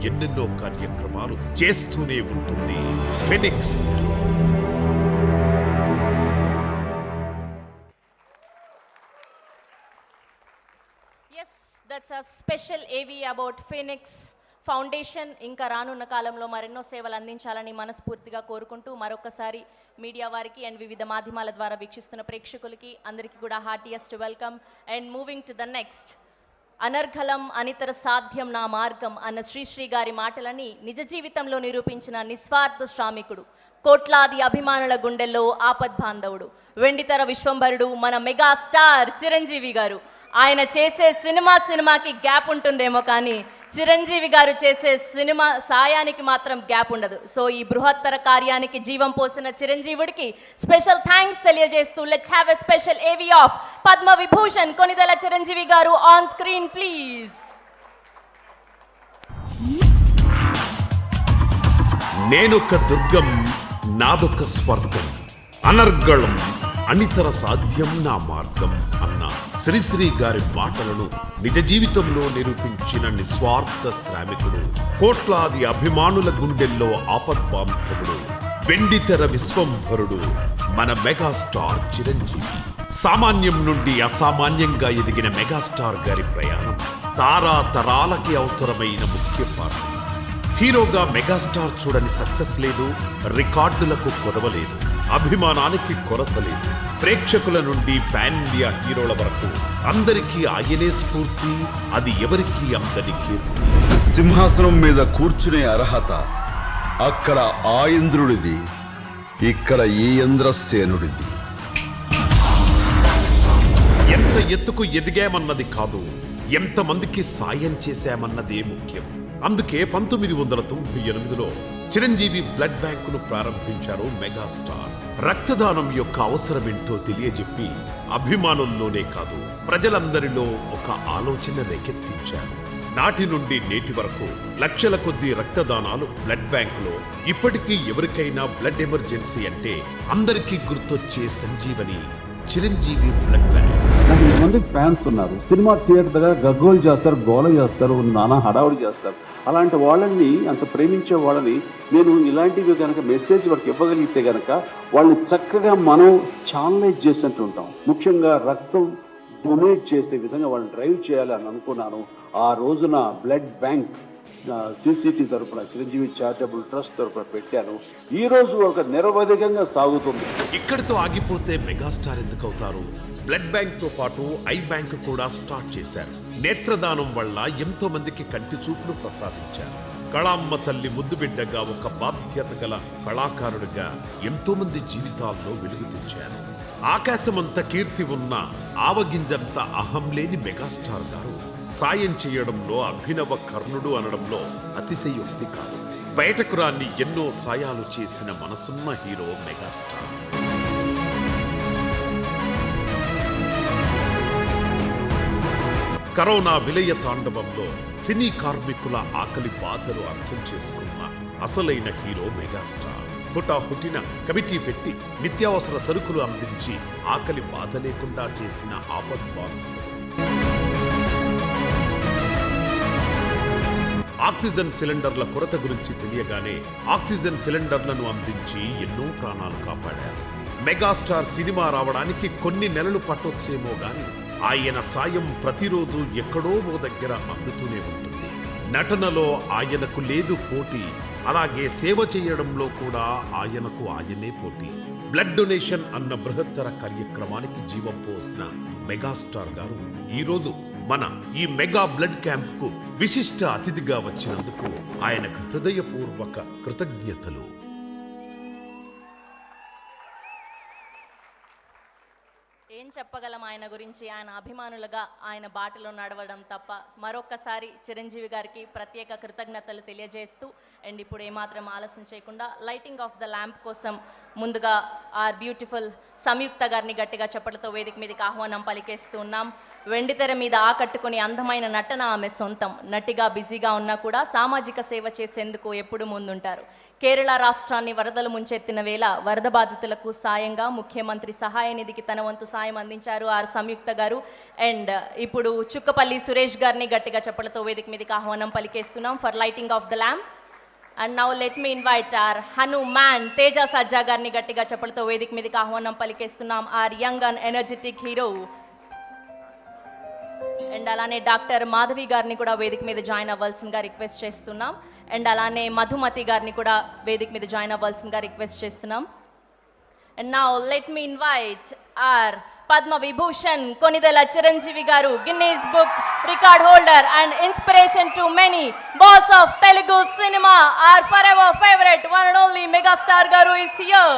ఎన్నెన్నో కార్యక్రమాలు చేస్తూనే ఉంటుంది Phoenix. Yes, that's a special AV about Phoenix foundation. ఇంకా రానున్న కాలంలో మరెన్నో సేవలు అందించాలని మనస్ఫూర్తిగా కోరుకుంటూ మరొకసారి మీడియా వారికి అండ్ వివిధ మాధ్యమాల ద్వారా వీక్షిస్తున్న ప్రేక్షకులకి అందరికీ కూడా heartiest welcome. And moving to the next, అనర్ఘలం అనితర సాధ్యం నా మార్గం అన్న శ్రీశ్రీ గారి మాటలని నిజ జీవితంలో నిరూపించిన నిస్వార్థ శ్రామికుడు, కోట్లాది అభిమానుల గుండెల్లో ఆపద్బాంధవుడు, వెండితెర విశ్వంభరుడు, మన మెగా స్టార్ చిరంజీవి గారు. ఆయన చేసే సినిమాకి గ్యాప్ ఉంటుందేమో కానీ చిరంజీవి గారు చేసే సినిమా సాయానికి మాత్రం గ్యాప్ ఉండదు. సో ఈ బృహత్తర కార్యానికి జీవం పోసిన చిరంజీవుడికి స్పెషల్ థ్యాంక్స్ తెలియజేస్తూ లెట్స్ హ్యావ్ ఎ స్పెషల్ ఏవి ఆఫ్ పద్మ విభూషణ్ కొనిదెల చిరంజీవి గారు ఆన్ స్క్రీన్ ప్లీజ్. నేనొక దుర్గం నాదొక స్వర్గం, అనర్గళం అనితర సాధ్యం నా మార్గం అన్న శ్రీశ్రీ గారి మాటలను నిజ జీవితంలో నిరూపించిన నిస్వార్థ శ్రామికుడు, కోట్లాది అభిమానుల గుండెల్లో ఆపద్బాంధవుడు, వెండితెర విశ్వంభరుడు, మన మెగాస్టార్ చిరంజీవి. సామాన్యం నుండి అసామాన్యంగా ఎదిగిన మెగాస్టార్ గారి ప్రయాణం తారా తరాలకి అవసరమైన ముఖ్య పాత్ర. హీరోగా మెగాస్టార్ చూడని సక్సెస్ లేదు, రికార్డులకు కొదవలేదు, అభిమానానికి కొరత లేదు. ప్రేక్షకుల నుండి పాన్ ఇండియా హీరోల వరకు అందరికీ ఆయనే స్ఫూర్తి, అది ఎవరికీ అందని కీర్తి. సింహాసనం మీద కూర్చునే అర్హత అక్కడ ఆ ఇంద్రుడిది, ఇక్కడ ఈ ఇంద్రసేనుడిది. ఎంత ఎత్తుకు ఎదిగామన్నది కాదు, ఎంతమందికి సాయం చేశామన్నదే ముఖ్యం. అందుకే 1998లో చిరంజీవి బ్లడ్ బ్యాంకును ప్రారంభించారు మెగాస్టార్. రక్తదానం యొక్క అవసరమేంటో తెలియజెప్పి అభిమానుల్లోనే కాదు ప్రజలందరిలో ఒక ఆలోచన రేకెత్తించారు. నాటి నుండి నేటి వరకు లక్షల కొద్ది రక్తదానాలు బ్లడ్ బ్యాంకులో. ఇప్పటికీ ఎవరికైనా బ్లడ్ ఎమర్జెన్సీ అంటే అందరికీ గుర్తొచ్చే సంజీవని చిరంజీవి బ్లడ్ బ్యాంక్. నాకు ఇంతమంది ఫ్యాన్స్ ఉన్నారు. సినిమా థియేటర్ దగ్గర గగ్గోలు చేస్తారు, గోల చేస్తారు, నానా హడావుడి చేస్తారు. అలాంటి వాళ్ళని, అంత ప్రేమించే వాళ్ళని నేను ఇలాంటివి కనుక మెసేజ్ వాళ్ళకి ఇవ్వగలిగితే కనుక వాళ్ళని చక్కగా మనం ఛానలైజ్ చేసినట్టు ఉంటాం. ముఖ్యంగా రక్తం డొనేట్ చేసే విధంగా వాళ్ళని డ్రైవ్ చేయాలని అనుకున్నాను. ఆ రోజున బ్లడ్ బ్యాంక్ సిసిటి తరఫున చిరంజీవి చారిటబుల్ ట్రస్ట్ తరఫున పెట్టాను. ఈ రోజు ఒక నిరవధికంగా సాగుతుంది. ఇక్కడితో ఆగిపోతే మెగాస్టార్ ఎందుకు అవుతారు? బ్లడ్ బ్యాంక్ తో పాటు ఐ బ్యాంక్ కూడా స్టార్ట్ చేశారు. నేత్రదానం వల్ల ఎంతో మందికి కంటి చూపును ప్రసాదించారు. కళామ్మ తల్లి ముద్దు బిడ్డగా, ఒక బాధ్యత గల కళాకారుడిగా ఎంతో మంది జీవితాల్లో వెలుగు తెచ్చారు. ఆకాశమంత కీర్తి ఉన్న ఆవగింజంత అహం లేని మెగాస్టార్ గారు సాయం చేయడంలో అభినవ కర్ణుడు అనడంలో అతిశయోక్తి కాదు. బయటకు రాని ఎన్నో సాయాలు చేసిన మనసున్న హీరో మెగాస్టార్. కరోనా విలయ తాండవంలో సినీ కార్మికుల ఆకలి బాధలు అర్థం చేసుకున్న అసలైన హీరో మెగాస్టార్. హుటాహుటిన కమిటీ పెట్టి నిత్యావసర సరుకులు అందించి ఆకలి బాధ లేకుండా చేసిన ఆపద్బాంధవుడు. ఆక్సిజన్ సిలిండర్ల కొరత గురించి తెలియగానే ఆక్సిజన్ సిలిండర్లను అందించి ఎన్నో ప్రాణాలు కాపాడారు. మెగాస్టార్ సినిమా రావడానికి కొన్ని నెలలు పట్టొచ్చేమో గాని ఆయన సాయం ప్రతిరోజు ఎక్కడో ఓ దగ్గర అందుతూనే ఉంటుంది. నటనలో ఆయనకు లేదు పోటీ, అలాగే సేవ చేయడంలో కూడా ఆయనకు ఆయనే పోటీ. బ్లడ్ డొనేషన్ అన్న బృహత్తర కార్యక్రమానికి జీవం పోసిన మెగాస్టార్ గారు ఈరోజు మన ఈ మెగా బ్లడ్ క్యాంప్ కు విశిష్ట అతిథిగా వచ్చినందుకు ఆయనకు హృదయపూర్వక కృతజ్ఞతలు. ఏం చెప్పగలం ఆయన గురించి? ఆయన అభిమానులుగా ఆయన బాటలో నడవడం తప్ప మరొక్కసారి చిరంజీవి గారికి ప్రత్యేక కృతజ్ఞతలు తెలియజేస్తూ, అండ్ ఇప్పుడు ఏమాత్రం ఆలస్యం చేయకుండా లైటింగ్ ఆఫ్ ద ల్యాంప్ కోసం ముందుగా ఆర్ బ్యూటిఫుల్ సంయుక్త గారిని గట్టిగా చప్పట్లతో వేదిక మీదకి ఆహ్వానం పలికేస్తున్నాం. వెండితెర మీద ఆకట్టుకుని అందమైన నటన ఆమె సొంతం. నటిగా బిజీగా ఉన్నా కూడా సామాజిక సేవ చేసేందుకు ఎప్పుడు ముందుంటారు. కేరళ రాష్ట్రాన్ని వరదలు ముంచెత్తిన వేళ వరద బాధితులకు సాయంగా ముఖ్యమంత్రి సహాయ నిధికి తన వంతు సాయం అందించారు ఆర్ సంయుక్త గారు. అండ్ ఇప్పుడు చుక్కపల్లి సురేష్ గారిని గట్టిగా చప్పట్లతో వేదిక మీదకి ఆహ్వానం పలికేస్తున్నాం for lighting of the lamp. And now let me invite our Hanuman Teja Sajja గారిని గట్టిగా చప్పట్లతో వేదిక మీదకి ఆహ్వానం పలికేస్తున్నాం. Our young and energetic hero. And అలానే డాక్టర్ మాధవి గారిని కూడా వేదిక మీద జాయిన్ అవ్వాల్సిందిగా రిక్వెస్ట్ చేస్తున్నాం. అండ్ అలానే మధుమతి గారిని కూడా వేదిక మీద జాయిన్ అవ్వాల్సిందిగా రిక్వెస్ట్ చేస్తున్నాం. And now let me invite our Padma Vibhushan Konidela Chiranjeevi garu, Guinness book record holder and inspiration to many, boss of Telugu cinema, our for ever favourite one and only megastar garu is here.